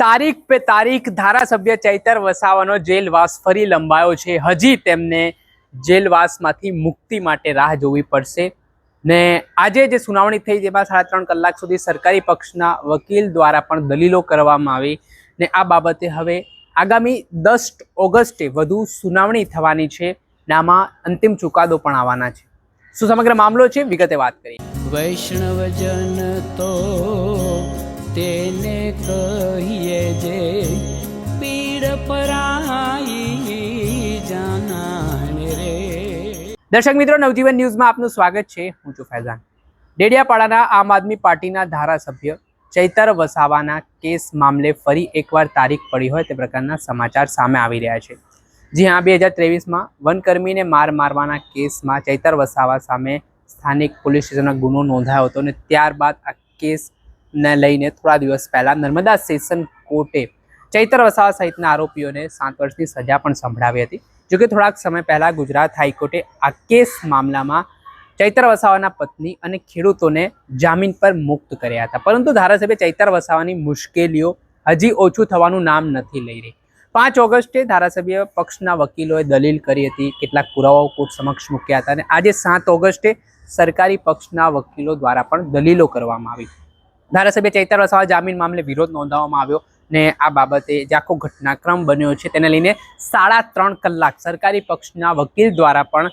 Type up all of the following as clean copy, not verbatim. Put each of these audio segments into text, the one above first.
તારીખ પે તારીખ ધારાસભ્ય ચૈતર વસાવાનો જેલવાસ ફરી લંબાયો છે। હજી તેમને જેલવાસમાંથી મુક્તિ માટે રાહ જોવી પડશે ને આજે જે સુનાવણી થઈ જેમાં 3.5 કલાક સુધી સરકારી પક્ષના વકીલ દ્વારા પણ દલીલો કરવામાં આવી ને આ બાબતે હવે આગામી 10 ઓગસ્ટે વધુ સુનાવણી થવાની છે ને આમાં અંતિમ ચુકાદો પણ આવવાના છે। શું સમગ્ર મામલો છે વિગતે વાત કરીએ। વૈષ્ણવજન તો તેને કહીએ જે પીડ પરાઈ જાનાને રે। દર્શક મિત્રો, નવજીવન ન્યૂઝમાં આપનું સ્વાગત છે। હું છું ફૈઝાન। ડેડિયાપાડાના આમ આદમી પાર્ટીના ધારાસભ્ય ચૈતર વસાવાના કેસ મામલે ફરી એકવાર તારીખ પડી હોય તે પ્રકારના સમાચાર સામે આવી રહ્યા છે। જી હા, 2023માં વનકર્મીને મારવાના કેસમાં ચૈતર વસાવા સામે સ્થાનિક પોલીસ સ્ટેશનમાં ગુનો નોંધાયો હતો અને ત્યારબાદ આ કેસને લઈને થોડા દિવસ પહેલા નર્મદા સેશન કોર્ટે ચૈતર વસાવા સહિતના આરોપીઓને 7 વર્ષની સજા પણ સંભળાવી હતી। જોકે થોડાક સમય પહેલા ગુજરાત હાઈકોર્ટે આ કેસ મામલામાં ચૈતર વસાવાના પત્ની અને ખેડૂતોને જામીન પર મુક્ત કર્યા હતા, પરંતુ ધારાસભ્ય ચૈતર વસાવાની મુશ્કેલીઓ હજી ઓછું થવાનું નામ નથી લઈ રહી। 5 ઓગસ્ટે ધારાસભ્ય પક્ષના વકીલોએ દલીલ કરી હતી, કેટલાક પુરાવાઓ કોર્ટ સમક્ષ મૂક્યા હતા અને આજે 7 ઓગસ્ટે સરકારી પક્ષના વકીલો દ્વારા પણ દલીલો કરવામાં આવી। ધારાસભ્ય ચૈતર વસાવા જામીન મામલે વિરોધ નોંધાવવામાં આવ્યો ને આ બાબતે જે આખો ઘટનાક્રમ બન્યો છે તેને લઈને 3.5 કલાક સરકારી પક્ષના વકીલ દ્વારા પણ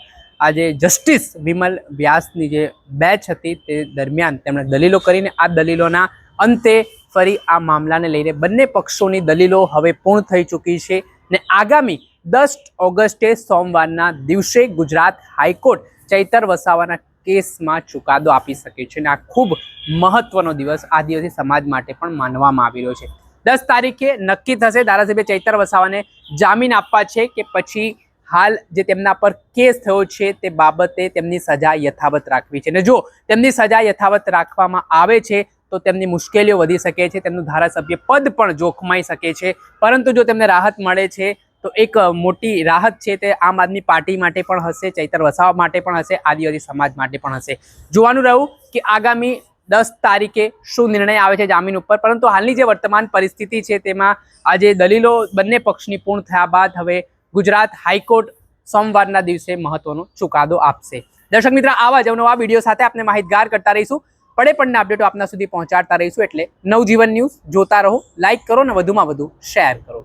આજે જસ્ટિસ વિમલ વ્યાસની જે બેચ હતી તે દરમિયાન તેમણે દલીલો કરીને આ દલીલોના અંતે ફરી આ મામલાને લઈને બંને પક્ષોની દલીલો હવે પૂર્ણ થઈ ચૂકી છે ને આગામી 10 ઓગસ્ટે સોમવારના દિવસે ગુજરાત હાઈકોર્ટ ચૈતર વસાવાના કેસમાં ચુકાદો આપી શકે છે અને આ ખૂબ મહત્વનો દિવસ આદિવાસી સમાજ માટે પણ માનવામાં આવી રહ્યો છે। 10 તારીખે નક્કી થશે ધારાસભ્ય ચૈતર વસાવાને જામીન આપવા છે કે પછી હાલ જે તેમના પર કેસ થયો છે તે બાબતે તેમની સજા યથાવત રાખવી છે। અને જો તેમની સજા યથાવત રાખવામાં આવે છે તો તેમની મુશ્કેલીઓ વધી શકે છે, તેમનું ધારાસભ્ય પદ પણ જોખમાઈ શકે છે, પરંતુ જો તેમને રાહત મળે છે તો એક મોટી રાહત છે તે આમ આદમી પાર્ટી માટે પણ હશે, ચૈતર વસાવા માટે પણ હશે, આદિવાસી સમાજ માટે પણ હશે। જોવાનું રહ્યું કે આગામી 10 તારીખે શું નિર્ણય આવે છે જામીન ઉપર, પરંતુ હાલની જે વર્તમાન પરિસ્થિતિ છે તેમાં આજે દલીલો બંને પક્ષની પૂર્ણ થયા બાદ હવે ગુજરાત હાઈકોર્ટ સોમવારના દિવસે મહત્વનો ચુકાદો આપશે। દર્શક મિત્ર, આવા જ અવનવા વિડીયો સાથે આપણે માહિતગાર કરતા રહીશું, પડે પડના અપડેટો આપના સુધી પહોંચાડતા રહીશું। એટલે નવજીવન ન્યૂઝ જોતા રહો, લાઈક કરો અને વધુમાં વધુ શેર કરો।